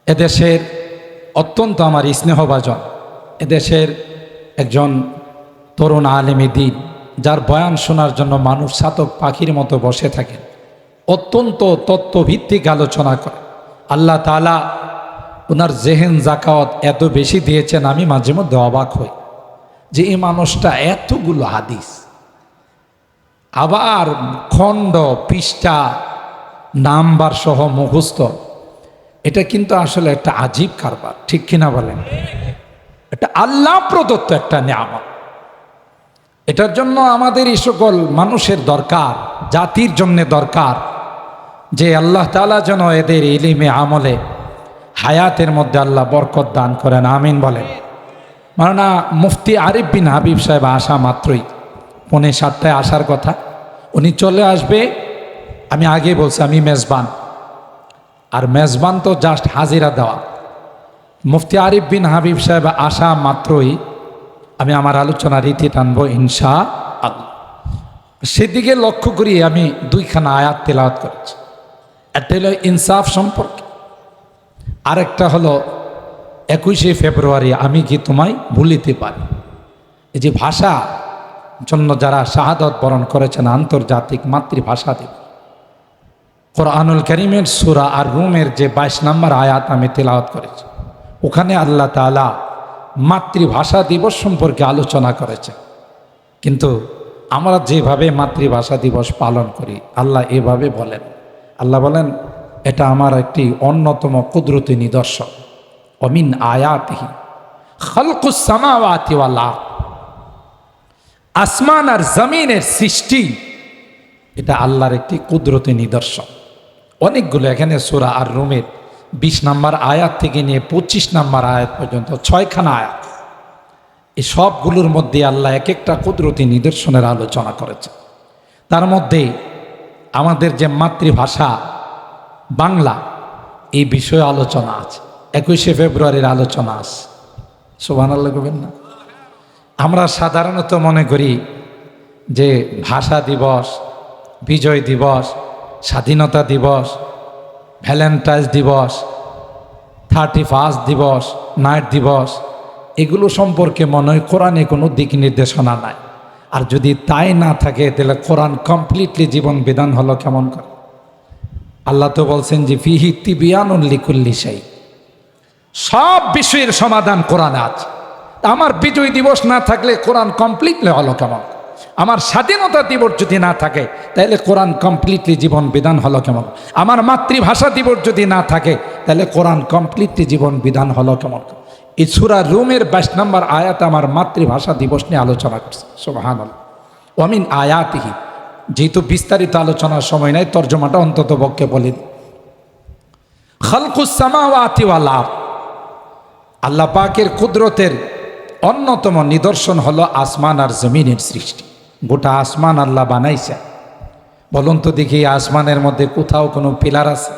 এদেশের অত্যন্ত আমার স্নেহভাজন, এদেশের একজন তরুণ আলেমী দ্বীন, যার বয়ান শোনার জন্য মানুষ চাতক পাখির মতো বসে থাকেন, অত্যন্ত তত্ত্বভিত্তিক আলোচনা করে। আল্লাহ তাআলা ওনার জেহেন জাকাওয়াত এত বেশি দিয়েছেন, আমি মাঝে মধ্যে অবাক হই যে এই মানুষটা এতগুলো হাদিস, আবার খণ্ড পৃষ্ঠা নাম্বার সহ মুখস্থ, এটা কিন্তু আসলে একটা আজীব কারবার, ঠিক কিনা বলেন? এটা আল্লাহ প্রদত্ত একটা নিয়ামত। এটার জন্য আমাদের এই সকল মানুষের দরকার, জাতির জন্য দরকার যে আল্লাহ তাআলা যেন এদের ইলমে আমলে হায়াতের মধ্যে আল্লাহ বরকত দান করেন, আমিন বলেন। মাওলানা মুফতি আরিফ বিন হাবিব সাহেব আসা মাত্রই 6:45 আসার কথা, উনি চলে আসবে। আমি আগে বলছি আমি মেজবান, আর মেজবান তো জাস্ট হাজিরা দেওয়া। মুফতি আরিফ বিন হাবিব সাহেব আসা মাত্রই আমি আমার আলোচনা রীতি টানবো ইনশাআল্লাহ। সেদিকে লক্ষ্য করি আমি দুইখানা আয়াত তেলাওয়াত করেছি। একটা হলো ইনসাফ সম্পর্কে, আরেকটা হলো 21শে ফেব্রুয়ারি আমি কি তোমায় ভুলিতে পারি। এই যে ভাষা জন্য যারা শাহাদত বরণ করেছেন, আন্তর্জাতিক মাতৃভাষা দিবস, কোরআনুল কারীমের সূরা আর রুমের যে 22 নম্বর আয়াত আমি তেলাওয়াত করেছি, ওখানে আল্লাহ তাআলা মাতৃভাষা দিবস সম্পর্কে আলোচনা করেছে। কিন্তু আমরা যেভাবে মাতৃভাষা দিবস পালন করি, আল্লাহ এভাবে বলেন। আল্লাহ বলেন এটা আমার একটি অন্যতম কুদরতি নিদর্শন। অমিন আয়াতিহি খালকুস সামাওয়াতি ওয়াল আরদ, আসমান আর জমিনের সৃষ্টি, এটা আল্লাহর একটি কুদরতি নিদর্শন। অনেকগুলো, এখানে সূরা আর রুমের 20 নম্বর আয়াত থেকে নিয়ে 25 নম্বর আয়াত পর্যন্ত 6খানা আয়াত, এই সবগুলোর মধ্যে আল্লাহ এক একটা কুদরতি নিদর্শনের আলোচনা করেছে। তার মধ্যে আমাদের যে মাতৃভাষা বাংলা, এই বিষয়ে আলোচনা আছে। 21শে ফেব্রুয়ারির আলোচনা আছে, সুবহানাল্লাহ বলবেন না? আমরা সাধারণত মনে করি যে ভাষা দিবস, বিজয় দিবস, স্বাধীনতা দিবস, ভ্যালেন্টাইন্স দিবস, 31 দিবস, নাইট দিবস, এগুলো সম্পর্কে মনে হয় কোরআনে কোনো দিক নির্দেশনা নাই। আর যদি তাই না থাকে তাহলে কোরআন কমপ্লিটলি জীবন বিধান হলো কেমন করে? আল্লাহ তো বলছেন যে ফিহি তিবিয়ানুন লিকুল্লি শাই, সব বিষয়ের সমাধান কোরআনে আছে। আমার বিজয় দিবস না থাকলে কোরআন কমপ্লিটলি হলো কেমন? আমার স্বাধীনতা দিবস যদি না থাকে তাহলে কোরআন কমপ্লিটলি জীবন বিধান হলো কেমন? আমার মাতৃভাষা দিবস যদি না থাকে তাহলে কোরআন কমপ্লিটলি জীবন বিধান হলো কেমন? এই সূরা রুমের 22 নম্বর আয়াত আমার মাতৃভাষা দিবস নিয়ে আলোচনা করছে, সুবহানাল্লাহ। ওয়ামিন আয়াতিহি, যেহেতু বিস্তারিত আলোচনার সময় নাই, তর্জমাটা অন্তত পক্ষে বলি। খালকুস সামাওয়াতি ওয়াল আরদ, আল্লাহ পাকের কুদরতের অন্যতম নিদর্শন হলো আসমান আর জমিনের সৃষ্টি। গোটা আসমান আল্লাহ বানাইছে। বলুন তো দেখি, আসমানের মধ্যে কোথাও কোনো পিলার আছে?